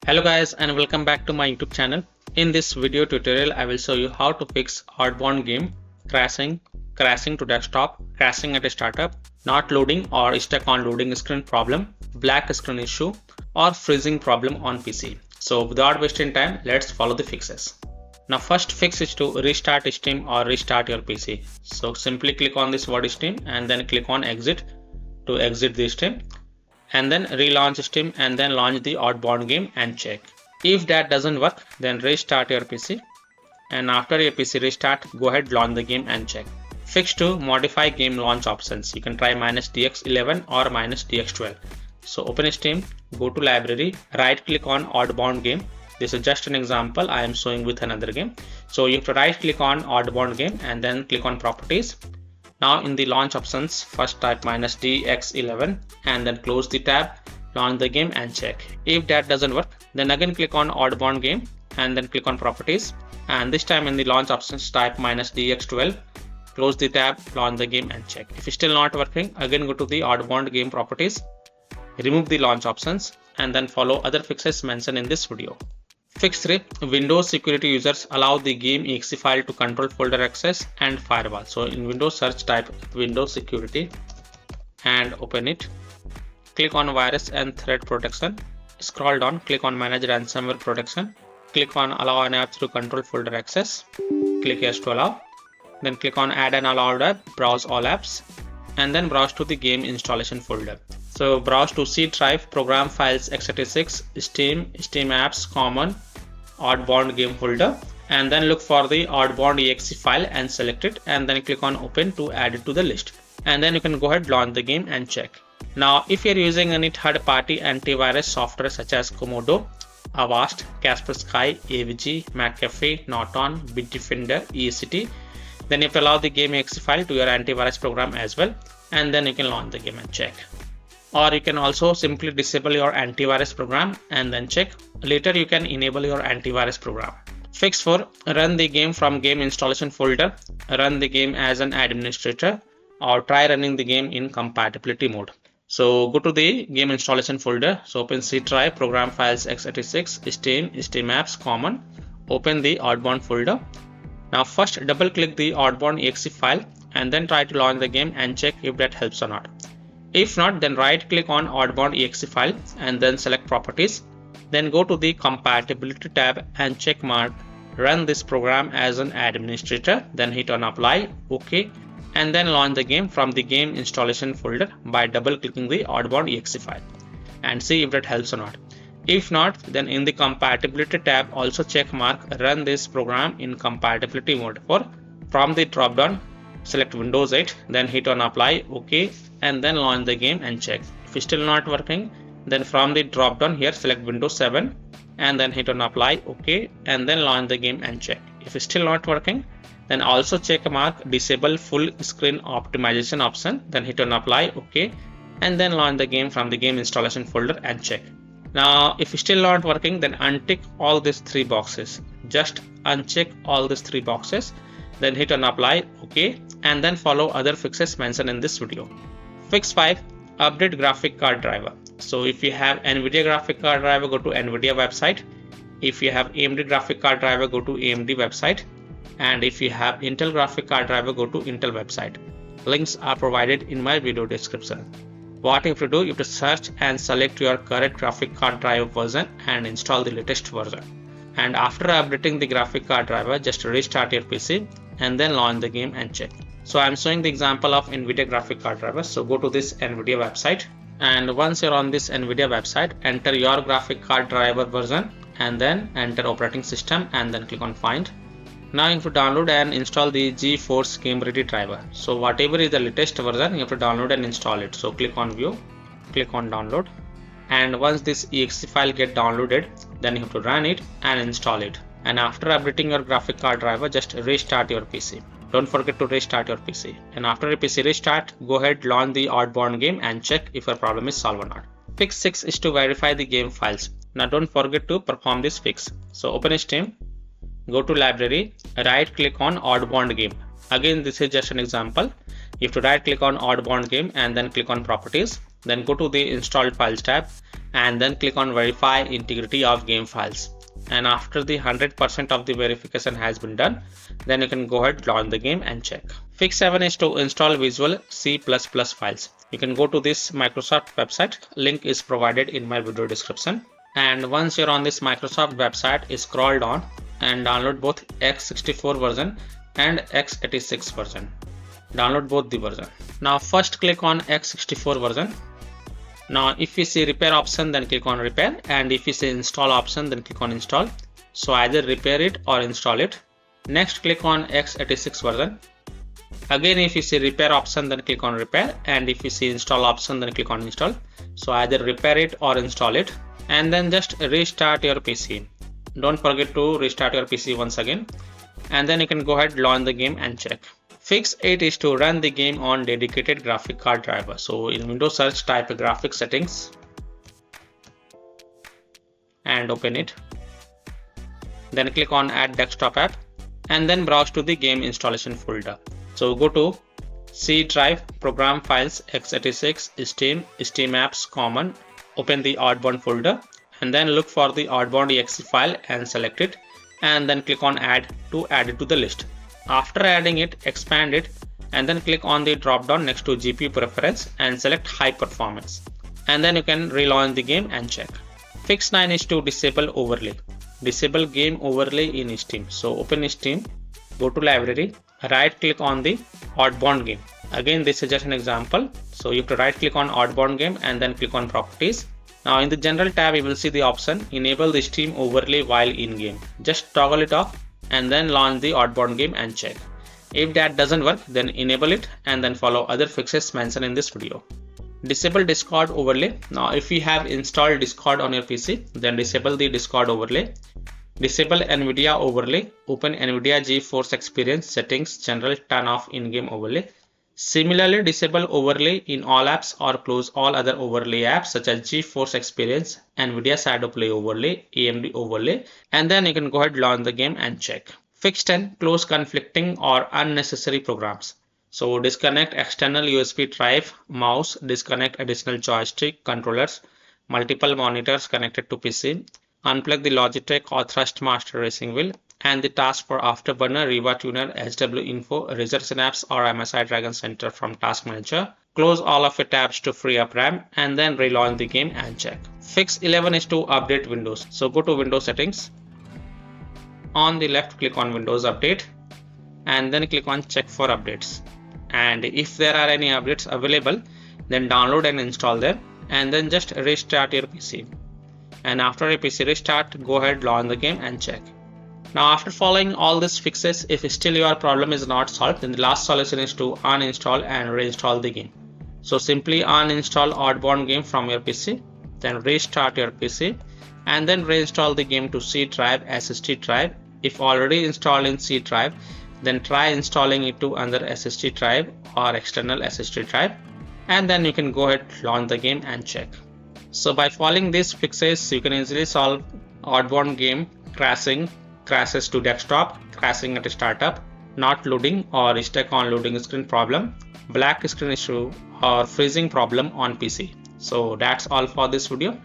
Hello guys and welcome back to my YouTube channel. In this video tutorial I will show you how to fix Outbound game crashing to desktop, crashing at a startup, not loading or stuck on loading screen problem, black screen issue or freezing problem on PC. So without wasting time, let's follow the fixes. Now first fix is to restart Steam or restart your PC. So simply click on this word Steam and then click on exit to exit the Steam, and then relaunch Steam and then launch the Outbound game and check. If that doesn't work, then restart your PC, and after your PC restart, go ahead launch the game and check. Fix to modify game launch options. You can try -DX11 or -DX12. So open Steam, go to library, right click on Outbound game. This is just an example I am showing with another game. So you have to right click on Outbound game and then click on properties. Now in the launch options, first type -DX11 and then close the tab, launch the game and check. If that doesn't work, then again click on Outbound game and then click on properties, and this time in the launch options type -DX12, close the tab, launch the game and check. If it's still not working, again go to the Outbound game properties, remove the launch options and then follow other fixes mentioned in this video. Fix 3. Windows security users allow the game exe file to control folder access and firewall. So in Windows search type Windows security and open it. Click on virus and threat protection. Scroll down, click on manage ransomware protection. Click on allow an app to control folder access. Click yes to allow. Then click on add an allowed app, browse all apps, and then browse to the game installation folder. So browse to C drive, program files, x86, Steam, Steam apps, common, Outbound game folder, and then look for the Outbound exe file and select it, and then click on open to add it to the list. And then you can go ahead launch the game and check. Now if you're using any third-party antivirus software such as Komodo, Avast, Kaspersky, AVG, McAfee, Norton, Bitdefender, ECT, then you have to allow the game exe file to your antivirus program as well, and then you can launch the game and check. Or you can also simply disable your antivirus program and then check. Later you can enable your antivirus program. Fix 4. Run the game from game installation folder. Run the game as an administrator or try running the game in compatibility mode. So go to the game installation folder. So open C drive, program files, x86, Steam, Steam apps, common. Open the Outbound folder. Now first double click the Outbound exe file and then try to launch the game and check if that helps or not. If not, then right click on Outbound exe file and then select properties. Then go to the compatibility tab and check mark run this program as an administrator. Then hit on apply, OK, and then launch the game from the game installation folder by double clicking the Outbound exe file and see if that helps or not. If not, then in the compatibility tab also check mark run this program in compatibility mode. From the drop down, select Windows 8, then hit on apply, OK, and then launch the game and check. If it's still not working, then from the drop down here select Windows 7 and then hit on apply, OK, and then launch the game and check. If it's still not working, then also check mark disable full screen optimization option, then hit on apply, OK, and then launch the game from the game installation folder and check. Now if it's still not working, then untick all these 3 boxes. Just uncheck all these 3 boxes, then hit on apply, OK, and then follow other fixes mentioned in this video. Fix 5. Update graphic card driver. So if you have NVIDIA graphic card driver, go to NVIDIA website. If you have AMD graphic card driver, go to AMD website. And if you have Intel graphic card driver, go to Intel website. Links are provided in my video description. What you have to do, you have to search and select your current graphic card driver version and install the latest version. And after updating the graphic card driver, just restart your PC and then launch the game and check. So I'm showing the example of NVIDIA graphic card driver. So go to this NVIDIA website, and once you're on this NVIDIA website, enter your graphic card driver version and then enter operating system and then click on find. Now you have to download and install the GeForce Game Ready driver. So whatever is the latest version, you have to download and install it. So click on view, click on download, and once this exe file get downloaded, then you have to run it and install it. And after updating your graphic card driver, just restart your PC. Don't forget to restart your PC. And after your PC restart, go ahead launch the Outbound game and check if your problem is solved or not. Fix 6 is to verify the game files. Now don't forget to perform this fix. So open Steam, go to library, right click on Outbound game. Again, this is just an example. You have to right click on Outbound game and then click on properties. Then go to the installed files tab and then click on verify integrity of game files. And after the 100% of the verification has been done, then you can go ahead, launch the game and check. Fix 7 is to install Visual C++ files. You can go to this Microsoft website. Link is provided in my video description. And once you're on this Microsoft website, scroll down and download both x64 version and x86 version. Download both the version. Now first click on x64 version. Now if you see repair option, then click on repair, and if you see install option, then click on install. So either repair it or install it. Next click on x86 version. Again, if you see repair option, then click on repair, and if you see install option, then click on install. So either repair it or install it, and then just restart your PC. Don't forget to restart your PC once again, and then you can go ahead, launch the game and check. Fix 8 is to run the game on dedicated graphic card driver. So in Windows search, type graphic settings and open it. Then click on add desktop app and then browse to the game installation folder. So go to C drive, program files, x86, Steam apps, common. Open the Outbound folder and then look for the Outbound exe file and select it, and then click on add to add it to the list. After adding it, expand it and then click on the drop down next to GPU preference and select high performance, and then you can relaunch the game and check. Fix 9 is to disable overlay. Disable game overlay in Steam. So open Steam, go to library, right click on the Outbound game. Again, this is just an example. So you have to right click on Outbound game and then click on properties. Now in the general tab, you will see the option enable the Steam overlay while in game. Just toggle it off and then launch the Outbound game and check. If that doesn't work, then enable it and then follow other fixes mentioned in this video. Disable Discord overlay. Now if you have installed Discord on your PC, then disable the Discord overlay. Disable NVIDIA overlay. Open NVIDIA GeForce Experience settings, general, turn off in-game overlay. Similarly, disable overlay in all apps or close all other overlay apps such as GeForce Experience, NVIDIA Shadow Play overlay, AMD overlay, and then you can go ahead, launch the game and check. Fix 10, close conflicting or unnecessary programs. So disconnect external USB drive, mouse, disconnect additional joystick, controllers, multiple monitors connected to PC, unplug the Logitech or Thrustmaster racing wheel, and the task for Afterburner, Riva Tuner, HW Info, Razor Synapse or MSI Dragon Center from Task Manager. Close all of your tabs to free up RAM and then relaunch the game and check. Fix 11 is to update Windows. So go to Windows settings. On the left, click on Windows Update and then click on check for updates. And if there are any updates available, then download and install them and then just restart your PC. And after a PC restart, go ahead, launch the game and check. Now after following all these fixes, if still your problem is not solved, then the last solution is to uninstall and reinstall the game. So simply uninstall Outbound game from your PC, then restart your PC and then reinstall the game to C drive, SSD drive. If already installed in C drive, then try installing it to another SSD drive or external SSD drive, and then you can go ahead, launch the game and check. So by following these fixes, you can easily solve Outbound game crashes to desktop, crashing at startup, not loading or stuck on loading screen problem, black screen issue or freezing problem on PC. So that's all for this video.